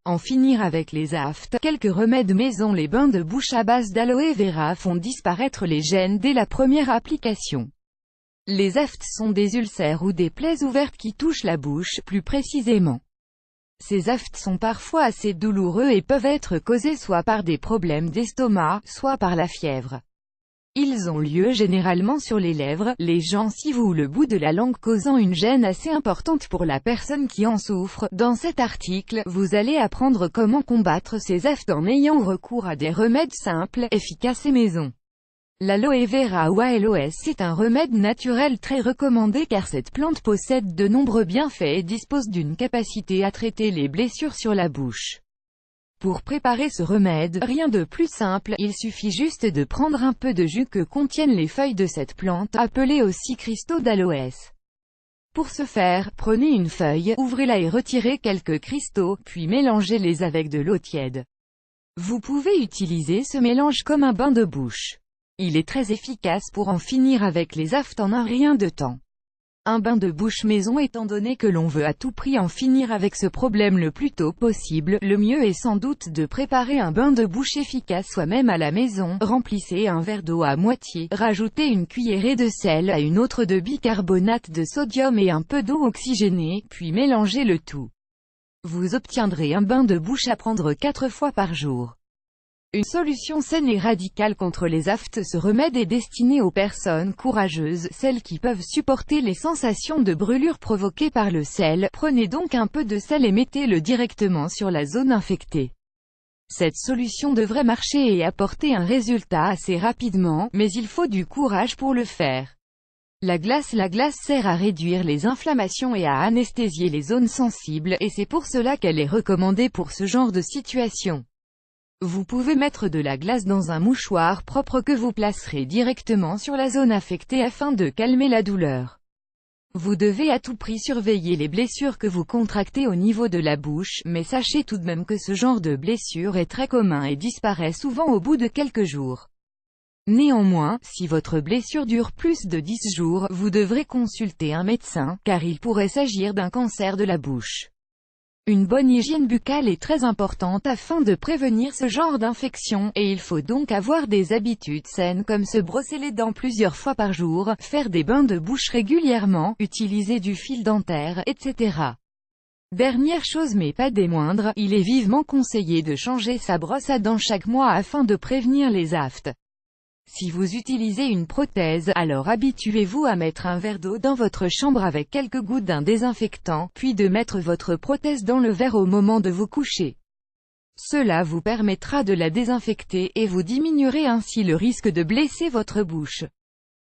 En finir avec les aftes. Quelques remèdes maison. Les bains de bouche à base d'aloe vera font disparaître les gènes dès la première application. Les aftes sont des ulcères ou des plaies ouvertes qui touchent la bouche, plus précisément. Ces aftes sont parfois assez douloureux et peuvent être causés soit par des problèmes d'estomac, soit par la fièvre. Ils ont lieu généralement sur les lèvres, les gencives ou le bout de la langue, causant une gêne assez importante pour la personne qui en souffre. Dans cet article, vous allez apprendre comment combattre ces aftes en ayant recours à des remèdes simples, efficaces et maison. L'aloe vera ou ALOS est un remède naturel très recommandé car cette plante possède de nombreux bienfaits et dispose d'une capacité à traiter les blessures sur la bouche. Pour préparer ce remède, rien de plus simple, il suffit juste de prendre un peu de jus que contiennent les feuilles de cette plante, appelée aussi cristaux d'aloès. Pour ce faire, prenez une feuille, ouvrez-la et retirez quelques cristaux, puis mélangez-les avec de l'eau tiède. Vous pouvez utiliser ce mélange comme un bain de bouche. Il est très efficace pour en finir avec les aftes en un rien de temps. Un bain de bouche maison. Étant donné que l'on veut à tout prix en finir avec ce problème le plus tôt possible, le mieux est sans doute de préparer un bain de bouche efficace soi-même à la maison. Remplissez un verre d'eau à moitié, rajoutez une cuillerée de sel à une autre de bicarbonate de sodium et un peu d'eau oxygénée, puis mélangez le tout. Vous obtiendrez un bain de bouche à prendre 4 fois par jour. Une solution saine et radicale contre les aftes. Ce remède est destiné aux personnes courageuses, celles qui peuvent supporter les sensations de brûlure provoquées par le sel. Prenez donc un peu de sel et mettez-le directement sur la zone infectée. Cette solution devrait marcher et apporter un résultat assez rapidement, mais il faut du courage pour le faire. La glace sert à réduire les inflammations et à anesthésier les zones sensibles, et c'est pour cela qu'elle est recommandée pour ce genre de situation. Vous pouvez mettre de la glace dans un mouchoir propre que vous placerez directement sur la zone affectée afin de calmer la douleur. Vous devez à tout prix surveiller les blessures que vous contractez au niveau de la bouche, mais sachez tout de même que ce genre de blessure est très commun et disparaît souvent au bout de quelques jours. Néanmoins, si votre blessure dure plus de 10 jours, vous devrez consulter un médecin, car il pourrait s'agir d'un cancer de la bouche. Une bonne hygiène buccale est très importante afin de prévenir ce genre d'infection, et il faut donc avoir des habitudes saines comme se brosser les dents plusieurs fois par jour, faire des bains de bouche régulièrement, utiliser du fil dentaire, etc. Dernière chose mais pas des moindres, il est vivement conseillé de changer sa brosse à dents chaque mois afin de prévenir les aftes. Si vous utilisez une prothèse, alors habituez-vous à mettre un verre d'eau dans votre chambre avec quelques gouttes d'un désinfectant, puis de mettre votre prothèse dans le verre au moment de vous coucher. Cela vous permettra de la désinfecter, et vous diminuerez ainsi le risque de blesser votre bouche.